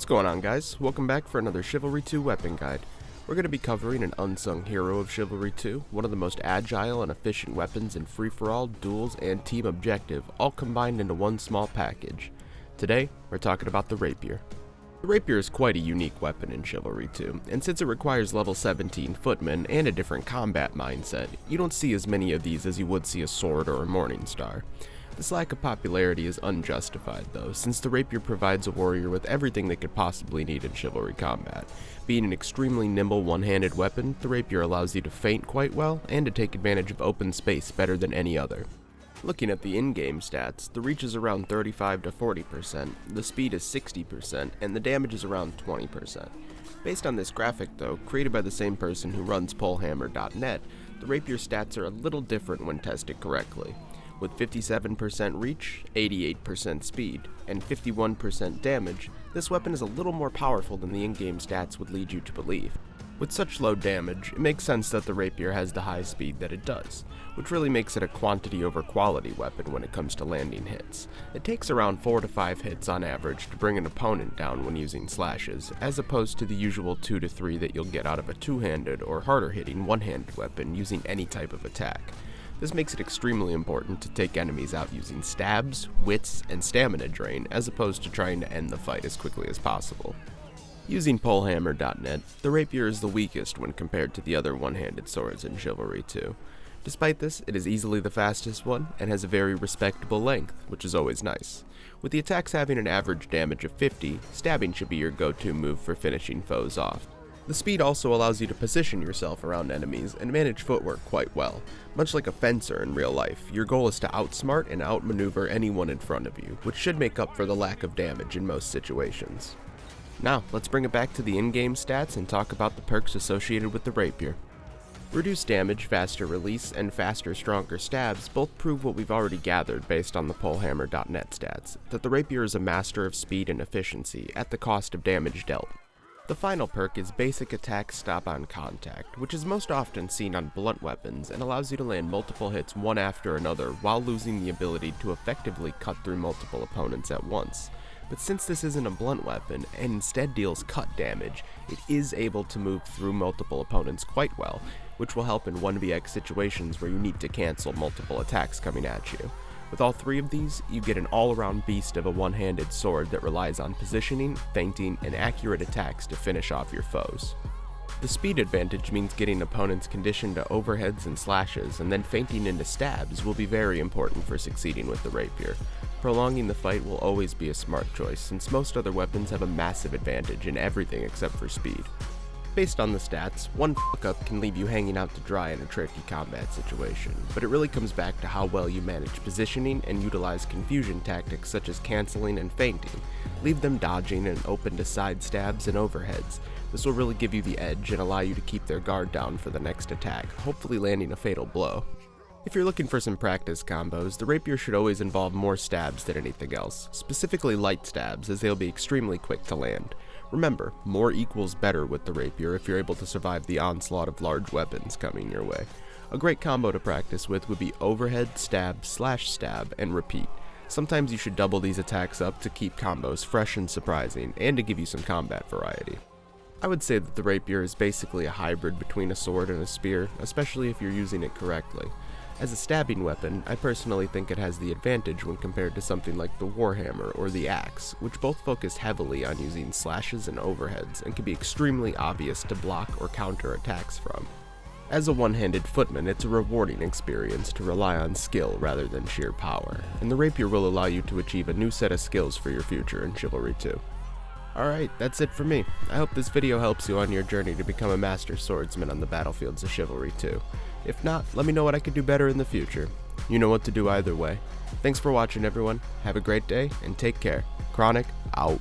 What's going on, guys? Welcome back for another Chivalry 2 weapon guide. We're going to be covering an unsung hero of Chivalry 2, one of the most agile and efficient weapons in free-for-all, duels, and team objective, all combined into one small package. Today, we're talking about the Rapier. The Rapier is quite a unique weapon in Chivalry 2, and since it requires level 17 footmen and a different combat mindset, you don't see as many of these as you would see a sword or a Morning Star. This lack of popularity is unjustified though, since the Rapier provides a warrior with everything they could possibly need in Chivalry combat. Being an extremely nimble one-handed weapon, the Rapier allows you to feint quite well and to take advantage of open space better than any other. Looking at the in-game stats, the reach is around 35 to 40%, the speed is 60%, and the damage is around 20%. Based on this graphic though, created by the same person who runs Polehammer.net, the Rapier stats are a little different when tested correctly. With 57% reach, 88% speed, and 51% damage, this weapon is a little more powerful than the in-game stats would lead you to believe. With such low damage, it makes sense that the Rapier has the high speed that it does, which really makes it a quantity over quality weapon when it comes to landing hits. It takes around 4 to 5 hits on average to bring an opponent down when using slashes, as opposed to the usual 2 to 3 that you'll get out of a two-handed or harder hitting one-handed weapon using any type of attack. This makes it extremely important to take enemies out using stabs, wits, and stamina drain, as opposed to trying to end the fight as quickly as possible. Using Polehammer.net, the Rapier is the weakest when compared to the other one-handed swords in Chivalry 2. Despite this, it is easily the fastest one, and has a very respectable length, which is always nice. With the attacks having an average damage of 50, stabbing should be your go-to move for finishing foes off. The speed also allows you to position yourself around enemies and manage footwork quite well. Much like a fencer in real life, your goal is to outsmart and outmaneuver anyone in front of you, which should make up for the lack of damage in most situations. Now, let's bring it back to the in-game stats and talk about the perks associated with the Rapier. Reduced damage, faster release, and faster, stronger stabs both prove what we've already gathered based on the Polehammer.net stats, that the Rapier is a master of speed and efficiency at the cost of damage dealt. The final perk is Basic Attack Stop on Contact, which is most often seen on blunt weapons and allows you to land multiple hits one after another while losing the ability to effectively cut through multiple opponents at once. But since this isn't a blunt weapon and instead deals cut damage, it is able to move through multiple opponents quite well, which will help in 1vx situations where you need to cancel multiple attacks coming at you. With all three of these, you get an all-around beast of a one-handed sword that relies on positioning, feinting, and accurate attacks to finish off your foes. The speed advantage means getting opponents conditioned to overheads and slashes, and then feinting into stabs will be very important for succeeding with the Rapier. Prolonging the fight will always be a smart choice, since most other weapons have a massive advantage in everything except for speed. Based on the stats, one fuck-up can leave you hanging out to dry in a tricky combat situation, but it really comes back to how well you manage positioning and utilize confusion tactics such as canceling and feinting. Leave them dodging and open to side stabs and overheads. This will really give you the edge and allow you to keep their guard down for the next attack, hopefully landing a fatal blow. If you're looking for some practice combos, the Rapier should always involve more stabs than anything else, specifically light stabs, as they'll be extremely quick to land. Remember, more equals better with the Rapier if you're able to survive the onslaught of large weapons coming your way. A great combo to practice with would be overhead, stab, slash stab, and repeat. Sometimes you should double these attacks up to keep combos fresh and surprising, and to give you some combat variety. I would say that the Rapier is basically a hybrid between a sword and a spear, especially if you're using it correctly. As a stabbing weapon, I personally think it has the advantage when compared to something like the Warhammer or the Axe, which both focus heavily on using slashes and overheads and can be extremely obvious to block or counter attacks from. As a one-handed footman, it's a rewarding experience to rely on skill rather than sheer power, and the Rapier will allow you to achieve a new set of skills for your future in Chivalry 2. Alright, that's it for me. I hope this video helps you on your journey to become a master swordsman on the battlefields of Chivalry 2. If not, let me know what I could do better in the future. You know what to do either way. Thanks for watching, everyone. Have a great day, and take care. Chronic, out.